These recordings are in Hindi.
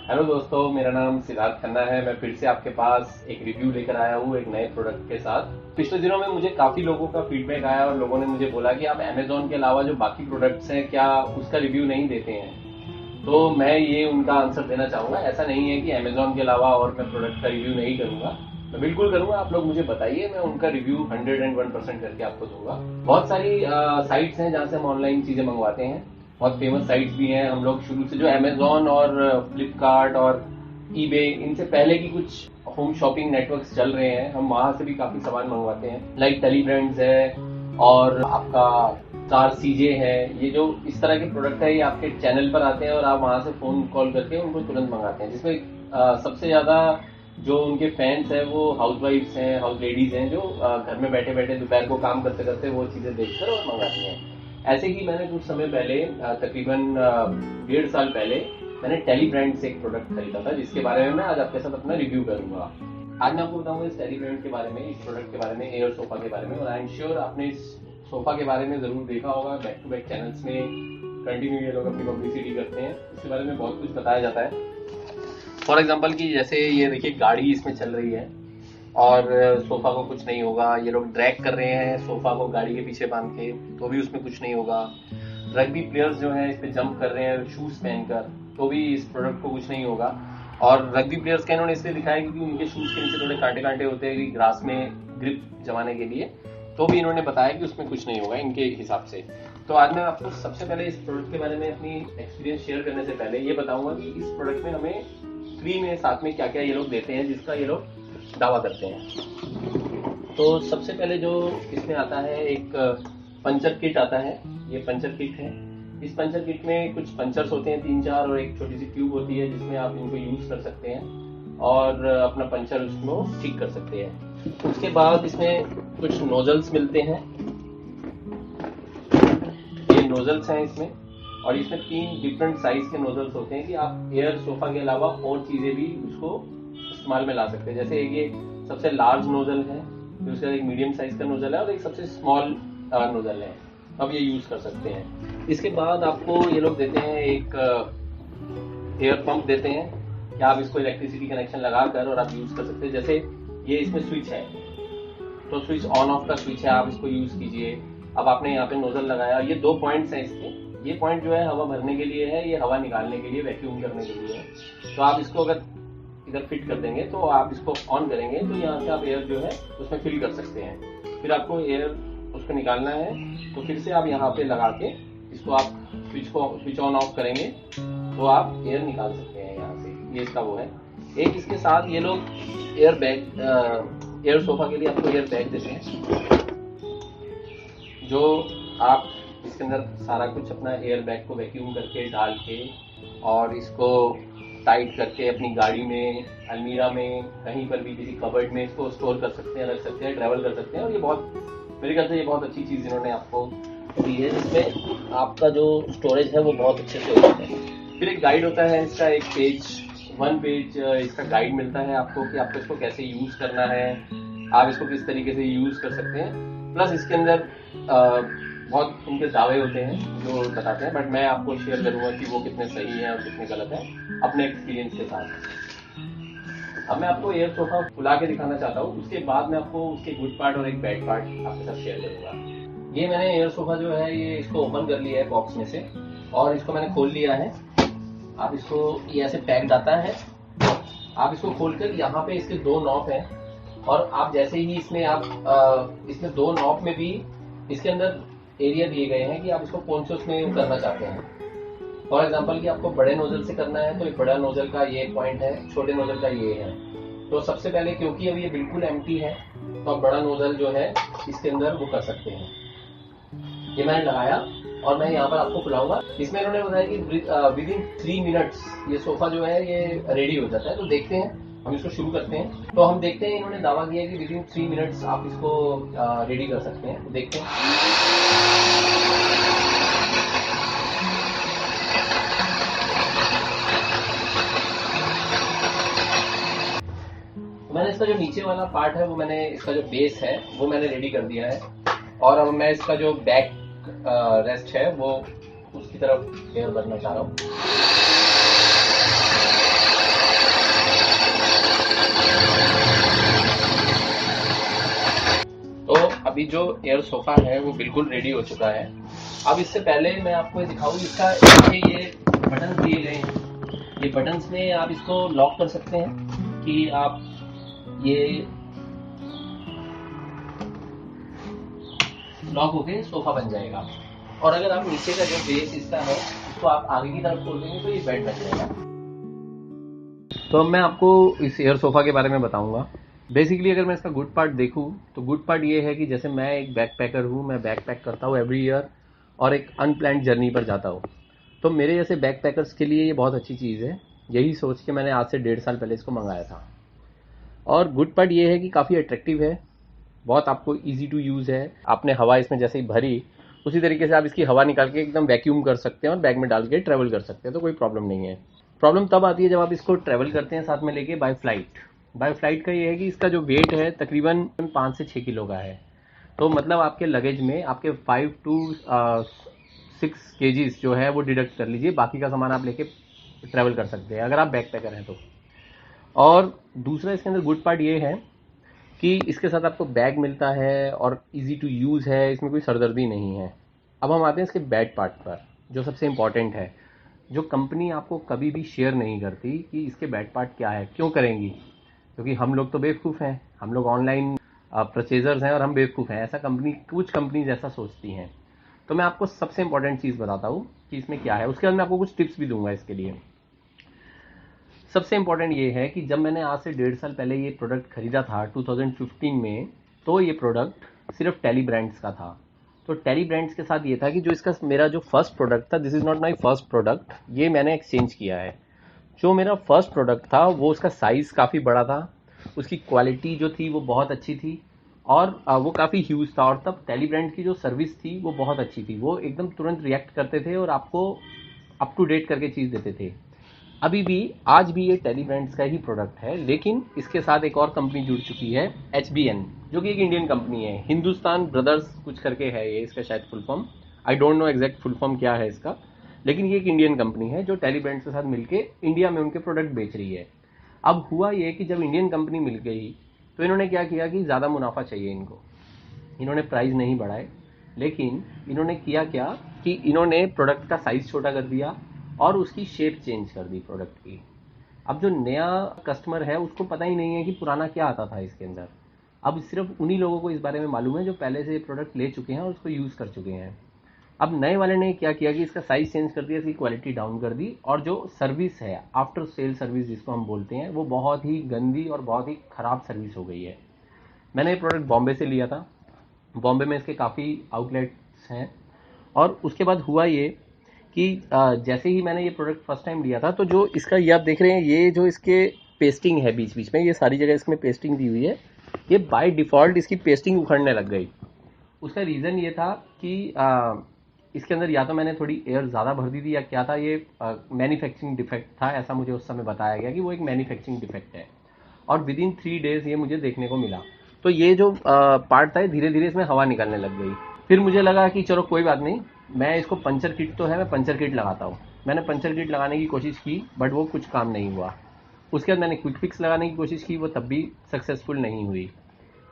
हेलो दोस्तों, मेरा नाम सिद्धार्थ खन्ना है। मैं फिर से आपके पास एक रिव्यू लेकर आया हूँ एक नए प्रोडक्ट के साथ। पिछले दिनों में मुझे काफी लोगों का फीडबैक आया और लोगों ने मुझे बोला कि आप अमेजोन के अलावा जो बाकी प्रोडक्ट्स हैं क्या उसका रिव्यू नहीं देते हैं। तो मैं ये उनका आंसर देना चाहूंगा। ऐसा नहीं है कि अमेजोन के अलावा और मैं प्रोडक्ट का रिव्यू नहीं करूंगा, मैं बिल्कुल करूंगा। आप लोग मुझे बताइए, मैं उनका रिव्यू 101% करके आपको दूंगा। बहुत सारी साइट्स हैं जहाँ से हम ऑनलाइन चीजें मंगवाते हैं, बहुत फेमस साइट्स भी हैं। हम लोग शुरू से जो अमेजोन और फ्लिपकार्ट और ईबे, इनसे पहले की कुछ होम शॉपिंग नेटवर्क्स चल रहे हैं, हम वहां से भी काफी सामान मंगवाते हैं। लाइक टेलीब्रांड्स है और आपका स्टार सीजे है। ये जो इस तरह के प्रोडक्ट है ये आपके चैनल पर आते हैं और आप वहां से फोन कॉल करके उनको तुरंत मंगाते हैं, जिसमें सबसे ज्यादा जो उनके फैंस हैं वो हाउस वाइफ्स हैं, हाउस लेडीज हैं, जो घर में बैठे बैठे दोपहर को काम करते करते वो चीजें देखकर और मंगाती हैं। ऐसे ही मैंने कुछ समय पहले तकरीबन 1.5 साल पहले मैंने टेली ब्रांड से एक प्रोडक्ट खरीदा था, जिसके बारे में मैं आज आपके साथ अपना रिव्यू करूंगा। आज मैं आपको बताऊंगा इस टेली ब्रांड के बारे में, इस प्रोडक्ट के बारे में, एयर सोफा के बारे में। और आई एम श्योर आपने इस सोफा के बारे में जरूर देखा होगा। बैक टू बैक चैनल्स में कंटिन्यू ये लोग अपनी पब्लिसिटी करते हैं, इसके बारे में बहुत कुछ बताया जाता है। फॉर एग्जाम्पल की जैसे ये देखिए गाड़ी इसमें चल रही है और सोफा को कुछ नहीं होगा। ये लोग ड्रैग कर रहे हैं सोफा को गाड़ी के पीछे बांध के, तो भी उसमें कुछ नहीं होगा। रग्बी प्लेयर्स जो हैं इस पे जंप कर रहे हैं शूज पहनकर, तो भी इस प्रोडक्ट को कुछ नहीं होगा। और रग्बी प्लेयर्स का इन्होंने इसलिए दिखाया क्योंकि उनके शूज के नीचे थोड़े कांटे कांटे होते हैं ग्रास में ग्रिप जमाने के लिए, तो भी इन्होंने बताया कि उसमें कुछ नहीं होगा इनके हिसाब से। तो आज मैं आपको सबसे पहले इस प्रोडक्ट के बारे में अपनी एक्सपीरियंस शेयर करने से पहले ये बताऊंगा कि इस प्रोडक्ट में हमें फ्री में साथ में क्या क्या ये लोग देते हैं, जिसका ये लोग दावा करते हैं। तो सबसे पहले जो इसमें आता है एक पंचर किट आता है। ये पंचर किट है। इस पंचर किट में कुछ पंचर्स होते हैं 3-4 और एक छोटी सी ट्यूब होती है जिसमें आप इनको यूज कर सकते हैं और अपना पंचर उसमें ठीक कर सकते हैं। उसके बाद इसमें कुछ नोजल्स मिलते हैं। ये नोजल्स हैं इसमें, और इसमें 3 डिफरेंट साइज के नोजल्स होते हैं कि आप एयर सोफा के अलावा और चीजें भी उसको इस्तेमाल में ला सकते हैं। जैसे ये सबसे लार्ज नोजल है, फिर उसका एक मीडियम साइज का नोजल है और एक सबसे स्मॉल नोजल है। अब ये यूज कर सकते हैं। इसके बाद आपको ये लोग देते हैं एक एयर पंप देते हैं कि आप इसको इलेक्ट्रिसिटी कनेक्शन लगाकर और आप यूज कर सकते हैं। जैसे ये इसमें स्विच है, तो स्विच ऑन ऑफ का स्विच है, आप इसको यूज कीजिए। अब आपने यहाँ पे नोजल लगाया, ये 2 पॉइंट्स हैं इसके। ये पॉइंट जो है हवा भरने के लिए है, ये हवा निकालने के लिए, वैक्यूम करने के लिए है। तो आप इसको अगर इधर फिट कर देंगे तो आप इसको ऑन करेंगे तो यहाँ से आप एयर जो है उसमें फिल कर सकते हैं। फिर आपको एयर उसको निकालना है तो फिर से आप यहाँ पे लगा के इसको आप स्विच ऑन ऑफ करेंगे तो आप एयर निकाल सकते हैं यहाँ से। ये इसका वो है। एक इसके साथ ये लोग एयर बैग, एयर सोफा के लिए आपको एयर बैग देते हैं, जो आप इसके अंदर सारा कुछ अपना एयर बैग को वैक्यूम करके डाल के और इसको टाइट करके अपनी गाड़ी में, अलमीरा में, कहीं पर भी किसी कबर्ड में इसको स्टोर कर सकते हैं, रख सकते हैं, ट्रैवल कर सकते हैं। और ये बहुत, मेरे ख्याल से ये बहुत अच्छी चीज इन्होंने आपको दी है, जिसमें आपका जो स्टोरेज है वो बहुत अच्छे से होता है। फिर एक गाइड होता है इसका, एक पेज, 1 पेज इसका गाइड मिलता है आपको कि आपको इसको कैसे यूज करना है, आप इसको किस तरीके से यूज कर सकते हैं। प्लस इसके अंदर बहुत उनके दावे होते हैं जो बताते हैं, बट मैं आपको शेयर करूंगा कि वो कितने सही हैं और कितने गलत हैं अपने एक्सपीरियंस के साथ। अब मैं आपको एयर सोफा खुला के दिखाना चाहता हूँ, उसके बाद मैं आपको उसके गुड पार्ट और एक बैड पार्ट आपके साथ शेयर करूंगा। ये मैंने एयर सोफा जो है ये इसको ओपन कर लिया है बॉक्स में से, और इसको मैंने खोल लिया है। आप इसको, ये ऐसे पैक्ड आता है, आप इसको खोलकर यहाँ पे इसके 2 नॉब हैं, और आप जैसे ही इसमें आप इसमें 2 नॉब में भी इसके अंदर एरिया दिए गए हैं कि आप इसको कौन से उसमें करना चाहते हैं। फॉर एग्जांपल कि आपको बड़े नोजल से करना है तो एक बड़ा नोजल का ये पॉइंट है, छोटे नोजल का ये है। तो सबसे पहले, क्योंकि अभी ये बिल्कुल एम्प्टी है, तो आप बड़ा नोजल जो है इसके अंदर वो कर सकते हैं। ये मैंने लगाया और मैं यहाँ पर आपको खुलाऊंगा। इसमें इन्होंने बताया कि विद इन 3 मिनट्स ये सोफा जो है ये रेडी हो जाता है। तो देखते हैं, हम इसको शुरू करते हैं। तो हम देखते हैं, इन्होंने दावा किया कि विद इन 3 मिनट्स आप इसको रेडी कर सकते हैं। तो देखते हैं। मैंने इसका जो नीचे वाला पार्ट है वो मैंने इसका जो बेस है वो मैंने रेडी कर दिया है, और अब मैं इसका जो बैक रेस्ट है वो उसकी तरफ एयर भरना चाह रहा हूँ। तो अभी जो एयर सोफा है वो बिल्कुल रेडी हो चुका है। अब इससे पहले मैं आपको दिखाऊं, इसका ये बटन दिए गए हैं, ये बटन्स में आप इसको लॉक कर सकते हैं कि आप ये लॉक होके सोफा बन जाएगा, और अगर आप नीचे का जो बेस इसका है उसको आप आगे की तरफ खोल देंगे तो ये बेड बन जाएगा। तो अब मैं आपको इस एयर सोफा के बारे में बताऊंगा। बेसिकली अगर मैं इसका गुड पार्ट देखूं तो गुड पार्ट ये है कि जैसे मैं एक बैकपैकर हूं, मैं बैकपैक करता हूं एवरी ईयर और एक अनप्लान्ड जर्नी पर जाता हूं, तो मेरे जैसे बैकपैकर्स के लिए ये बहुत अच्छी चीज़ है। यही सोच के मैंने आज से 1.5 साल पहले इसको मंगाया था। और गुड पार्ट ये है कि काफ़ी अट्रैक्टिव है, बहुत आपको ईजी टू यूज़ है। आपने हवा इसमें जैसे ही भरी उसी तरीके से आप इसकी हवा निकाल के एकदम वैक्यूम कर सकते हैं और बैग में डाल के ट्रैवल कर सकते हैं, तो कोई प्रॉब्लम नहीं है। प्रॉब्लम तब आती है जब आप इसको ट्रैवल करते हैं साथ में लेके बाय फ्लाइट। बाय फ्लाइट का ये है कि इसका जो वेट है तकरीबन 5 से 6 किलो का है, तो मतलब आपके लगेज में आपके 5 to 6 kgs जो है वो डिडक्ट कर लीजिए, बाकी का सामान आप लेके ट्रैवल कर सकते हैं अगर आप बैकपैकर हैं तो। और दूसरा इसके अंदर गुड पार्ट ये है कि इसके साथ आपको बैग मिलता है और इजी टू यूज़ है, इसमें कोई सरदर्दी नहीं है। अब हम आते हैं इसके बैड पार्ट पर, जो सबसे इम्पॉर्टेंट है, जो कंपनी आपको कभी भी शेयर नहीं करती कि इसके बैड पार्ट क्या है। क्यों करेंगी? क्योंकि हम लोग तो बेवकूफ़ हैं, हम लोग ऑनलाइन परचेजर्स हैं और हम बेवकूफ़ हैं, ऐसा कुछ कंपनीज ऐसा सोचती हैं। तो मैं आपको सबसे इम्पॉर्टेंट चीज़ बताता हूँ कि इसमें क्या है, उसके बाद मैं आपको कुछ टिप्स भी दूंगा इसके लिए। सबसे इम्पॉर्टेंट ये है कि जब मैंने आज से 1.5 साल पहले ये प्रोडक्ट खरीदा था 2015 में, तो ये प्रोडक्ट सिर्फ टेली ब्रांड्स का था। तो टेली ब्रांड्स के साथ ये था कि जो इसका मेरा जो फर्स्ट प्रोडक्ट था, this is not my first product, ये मैंने एक्सचेंज किया है। जो मेरा फर्स्ट प्रोडक्ट था वो उसका साइज़ काफ़ी बड़ा था, उसकी क्वालिटी जो थी वो बहुत अच्छी थी, और वो काफ़ी ह्यूज था। और तब टेली ब्रांड की जो सर्विस थी वो बहुत अच्छी थी, वो एकदम तुरंत रिएक्ट करते थे और आपको अप टू डेट करके चीज़ देते थे। अभी भी आज भी ये टेली ब्रांड्स का ही प्रोडक्ट है, लेकिन इसके साथ एक और कंपनी जुड़ चुकी है, HBN, जो कि एक इंडियन कंपनी है, हिंदुस्तान ब्रदर्स कुछ करके है ये इसका शायद full form, I don't know exact full form क्या है इसका, लेकिन ये एक इंडियन कंपनी है जो टेली ब्रांड्स के साथ मिलके इंडिया में उनके प्रोडक्ट बेच रही है। अब हुआ ये कि जब इंडियन कंपनी मिल गई तो इन्होंने क्या किया कि ज़्यादा मुनाफा चाहिए इनको, इन्होंने प्राइस नहीं बढ़ाए, लेकिन इन्होंने किया क्या कि इन्होंने प्रोडक्ट का साइज़ छोटा कर दिया और उसकी शेप चेंज कर दी प्रोडक्ट की। अब जो नया कस्टमर है उसको पता ही नहीं है कि पुराना क्या आता था इसके अंदर। अब सिर्फ उन्हीं लोगों को इस बारे में मालूम है जो पहले से ये प्रोडक्ट ले चुके हैं और उसको यूज़ कर चुके हैं। अब नए वाले ने क्या किया कि इसका साइज़ चेंज कर दिया, इसकी क्वालिटी डाउन कर दी, और जो सर्विस है, आफ्टर सेल सर्विस जिसको हम बोलते हैं, वो बहुत ही गंदी और बहुत ही ख़राब सर्विस हो गई है। मैंने ये प्रोडक्ट बॉम्बे से लिया था, बॉम्बे में इसके काफ़ी आउटलेट्स हैं, और उसके बाद हुआ ये कि जैसे ही मैंने ये प्रोडक्ट फर्स्ट टाइम लिया था, तो जो इसका ये आप देख रहे हैं, ये जो इसके पेस्टिंग है बीच बीच में, ये सारी जगह इसमें पेस्टिंग दी हुई है, ये बाय डिफ़ॉल्ट इसकी पेस्टिंग उखड़ने लग गई। उसका रीज़न ये था कि इसके अंदर या तो मैंने थोड़ी एयर ज़्यादा भर दी थी या क्या था, ये मैन्युफैक्चरिंग डिफेक्ट था, ऐसा मुझे उस समय बताया गया कि वो एक मैन्युफैक्चरिंग डिफेक्ट है, और विद इन 3 डेज़ ये मुझे देखने को मिला। तो ये जो पार्ट था धीरे धीरे इसमें हवा निकलने लग गई। फिर मुझे लगा कि चलो कोई बात नहीं, मैं इसको पंचर किट तो है, मैं पंचर किट लगाता हूँ। मैंने पंचर किट लगाने की कोशिश की, बट वो कुछ काम नहीं हुआ। उसके बाद मैंने क्विक फिक्स लगाने की कोशिश की, वो तब भी सक्सेसफुल नहीं हुई।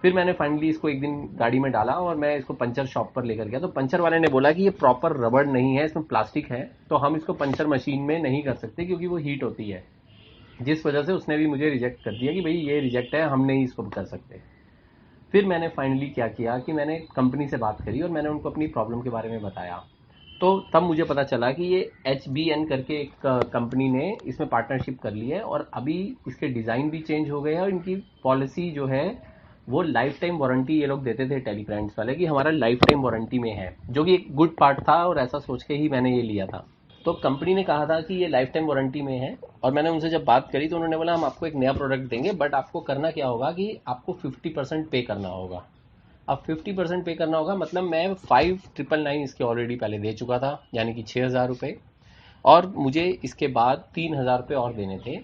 फिर मैंने फाइनली इसको एक दिन गाड़ी में डाला और मैं इसको पंचर शॉप पर लेकर गया, तो पंचर वाले ने बोला कि ये प्रॉपर रबड़ नहीं है, इसमें प्लास्टिक है, तो हम इसको पंचर मशीन में नहीं कर सकते क्योंकि वो हीट होती है, जिस वजह से उसने भी मुझे रिजेक्ट कर दिया कि भाई ये रिजेक्ट है, हम नहीं इसको कर सकते। फिर मैंने फाइनली क्या किया कि मैंने कंपनी से बात करी और मैंने उनको अपनी प्रॉब्लम के बारे में बताया। तो तब मुझे पता चला कि ये HBN करके एक कंपनी ने इसमें पार्टनरशिप कर ली है, और अभी इसके डिज़ाइन भी चेंज हो गए हैं, और इनकी पॉलिसी जो है वो लाइफ टाइम वारंटी ये लोग देते थे टेली ब्रांड्स वाले कि हमारा लाइफ टाइम वारंटी में है, जो कि एक गुड पार्ट था, और ऐसा सोच के ही मैंने ये लिया था। तो कंपनी ने कहा था कि ये लाइफ टाइम वारंटी में है, और मैंने उनसे जब बात करी तो उन्होंने बोला हम आपको एक नया प्रोडक्ट देंगे, बट आपको करना क्या होगा कि आपको 50% पे करना होगा। अब 50% पे करना होगा मतलब मैं 5,999 इसके ऑलरेडी पहले दे चुका था, यानी कि 6,000 रुपये, और मुझे इसके बाद 3,000 रुपये और देने थे,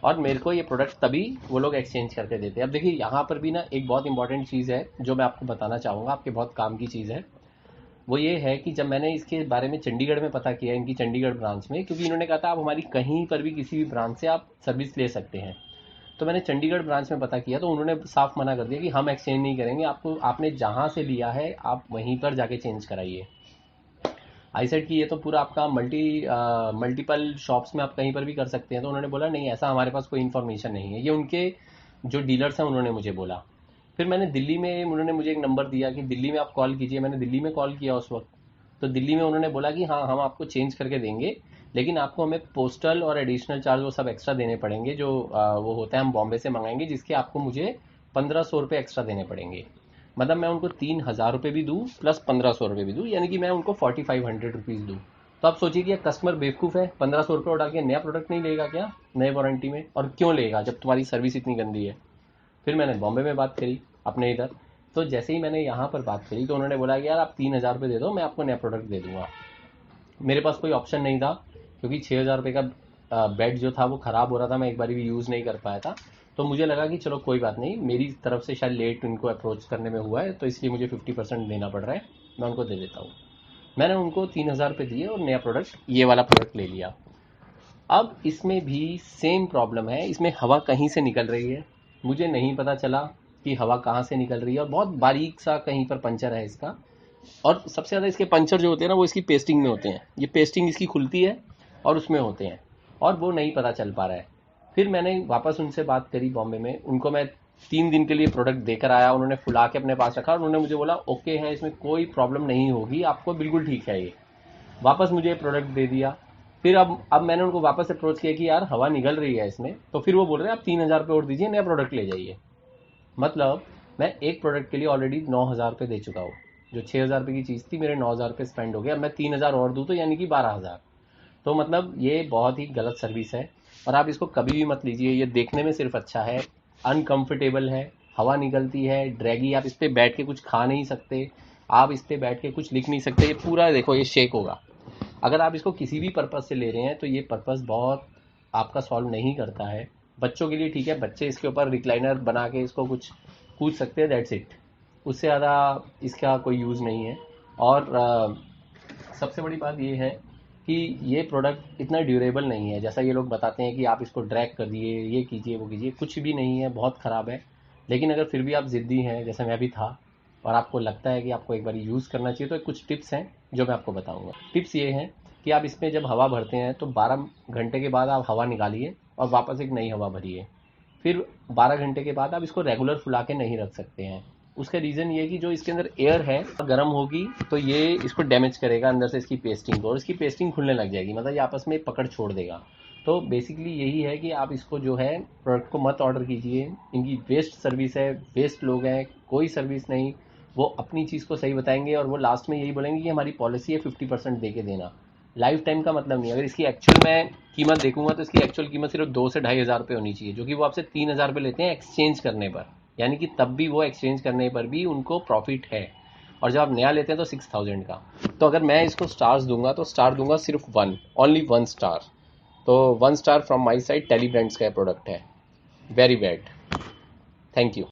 और मेरे को ये प्रोडक्ट तभी वो लोग एक्सचेंज करके देते हैं। अब देखिए यहाँ पर भी ना एक बहुत इंपॉर्टेंट चीज़ है जो मैं आपको बताना चाहूँगा, आपके बहुत काम की चीज़ है। वो ये है कि जब मैंने इसके बारे में चंडीगढ़ में पता किया, इनकी चंडीगढ़ ब्रांच में, क्योंकि इन्होंने कहा था आप हमारी कहीं पर भी किसी भी ब्रांच से आप सर्विस ले सकते हैं, तो मैंने चंडीगढ़ ब्रांच में पता किया तो उन्होंने साफ मना कर दिया कि हम एक्सचेंज नहीं करेंगे, आपको आपने जहाँ से लिया है आप वहीं पर जाके चेंज कराइए। आई सेड कि ये तो पूरा आपका मल्टीपल शॉप्स में आप कहीं पर भी कर सकते हैं, तो उन्होंने बोला नहीं, ऐसा हमारे पास कोई इन्फॉर्मेशन नहीं है। ये उनके जो डीलर्स हैं उन्होंने मुझे बोला। फिर मैंने दिल्ली में, उन्होंने मुझे एक नंबर दिया कि दिल्ली में आप कॉल कीजिए। मैंने दिल्ली में कॉल किया उस वक्त, तो दिल्ली में उन्होंने बोला कि हाँ हम आपको चेंज करके देंगे, लेकिन आपको हमें पोस्टल और एडिशनल चार्ज वो सब एक्स्ट्रा देने पड़ेंगे, जो वो होता है हम बॉम्बे से मंगाएंगे, जिसके आपको मुझे 1500 रुपये एक्स्ट्रा देने पड़ेंगे। मतलब मैं उनको 3000 रुपये भी दूँ प्लस 1500 रुपये भी दूँ, यानी कि मैं उनको 4500 रुपीज़ दूँ। तो आप सोचिए कि एक कस्टमर बेवकूफ़ है, 1500 रुपये डाल के नया प्रोडक्ट नहीं लेगा क्या नए वारंटी में, और क्यों लेगा जब तुम्हारी सर्विस इतनी गंदी है। फिर मैंने बॉम्बे में बात करी अपने इधर, तो जैसे ही मैंने यहाँ पर बात करी तो उन्होंने बोला कि यार आप 3000 रुपये दे दो, मैं आपको नया प्रोडक्ट दे दूंगा। मेरे पास कोई ऑप्शन नहीं था, क्योंकि 6000 रुपये का बेड जो था वो ख़राब हो रहा था, मैं एक बार भी यूज़ नहीं कर पाया था। तो मुझे लगा कि चलो कोई बात नहीं, मेरी तरफ से शायद लेट इनको अप्रोच करने में हुआ है, तो इसलिए मुझे 50% देना पड़ रहा है, मैं उनको दे देता हूँ। मैंने उनको 3000 रुपये दिए और नया प्रोडक्ट, ये वाला प्रोडक्ट ले लिया। अब इसमें भी सेम प्रॉब्लम है, इसमें हवा कहीं से निकल रही है, मुझे नहीं पता चला कि हवा कहाँ से निकल रही है, और बहुत बारीक सा कहीं पर पंचर है इसका। और सबसे ज़्यादा इसके पंचर जो होते हैं ना वो इसकी पेस्टिंग में होते हैं, ये पेस्टिंग इसकी खुलती है और उसमें होते हैं, और वो नहीं पता चल पा रहा है। फिर मैंने वापस उनसे बात करी बॉम्बे में, उनको मैं 3 दिन के लिए प्रोडक्ट देकर आया, उन्होंने फुला के अपने पास रखा और उन्होंने मुझे बोला ओके है, इसमें कोई प्रॉब्लम नहीं होगी, आपको बिल्कुल ठीक है ये। वापस मुझे प्रोडक्ट दे दिया। फिर अब मैंने उनको वापस अप्रोच किया कि यार हवा निकल रही है इसमें, तो फिर वो बोल रहे हैं आप 3000 रुपये और दीजिए, नया प्रोडक्ट ले जाइए। मतलब मैं एक प्रोडक्ट के लिए ऑलरेडी 9000 रुपये दे चुका हूँ, जो 6000 रुपये की चीज़ थी, मेरे 9000 रुपये स्पेंड हो गया, अब मैं 3000 और दूँ तो यानी कि 12000। तो मतलब ये बहुत ही गलत सर्विस है, और आप इसको कभी भी मत लीजिए। ये देखने में सिर्फ अच्छा है, अनकंफर्टेबल है, हवा निकलती है, ड्रैगी, आप इस पर बैठ के कुछ खा नहीं सकते, आप इस पर बैठ के कुछ लिख नहीं सकते, ये पूरा देखो ये शेक होगा। अगर आप इसको किसी भी पर्पज़ से ले रहे हैं तो ये पर्पज़ बहुत आपका सॉल्व नहीं करता है। बच्चों के लिए ठीक है, बच्चे इसके ऊपर रिक्लाइनर बना के इसको कुछ कूद सकते हैं, दैट्स इट, उससे ज़्यादा इसका कोई यूज़ नहीं है। और सबसे बड़ी बात ये है कि ये प्रोडक्ट इतना ड्यूरेबल नहीं है, जैसा ये लोग बताते हैं कि आप इसको ड्रैग कर दिए, ये कीजिए वो कीजिए, कुछ भी नहीं है, बहुत ख़राब है। लेकिन अगर फिर भी आप ज़िद्दी हैं, जैसे मैं भी था, और आपको लगता है कि आपको एक बार यूज़ करना चाहिए, तो कुछ टिप्स हैं जो मैं आपको बताऊंगा। टिप्स ये हैं कि आप इसमें जब हवा भरते हैं तो 12 घंटे के बाद आप हवा निकालिए और वापस एक नई हवा भरिए। फिर 12 घंटे के बाद आप इसको रेगुलर फुला के नहीं रख सकते हैं। उसका रीज़न ये है कि जो इसके अंदर एयर है गर्म होगी तो ये इसको डैमेज करेगा अंदर से, इसकी पेस्टिंग को, और इसकी पेस्टिंग खुलने लग जाएगी, मतलब ये आपस में पकड़ छोड़ देगा। तो बेसिकली यही है कि आप इसको जो है प्रोडक्ट को मत ऑर्डर कीजिए, इनकी वेस्ट सर्विस है, वेस्ट लोग हैं, कोई सर्विस नहीं। वो अपनी चीज़ को सही बताएंगे और वो लास्ट में यही बोलेंगे कि हमारी पॉलिसी है 50% दे के देना। लाइफ टाइम का मतलब नहीं। अगर इसकी एक्चुअल मैं कीमत देखूंगा तो इसकी एक्चुअल कीमत सिर्फ 2 से 2500 रुपये होनी चाहिए, जो कि वो आपसे 3000 रुपये लेते हैं एक्सचेंज करने पर, यानी कि तब भी वो एक्सचेंज करने पर भी उनको प्रॉफिट है। और जब आप नया लेते हैं तो 6000 का। तो अगर मैं इसको स्टार्स दूंगा तो स्टार दूंगा सिर्फ 1, ओनली 1 स्टार। तो 1 star from my side, tele brands का प्रोडक्ट है, वेरी बैड। Thank you.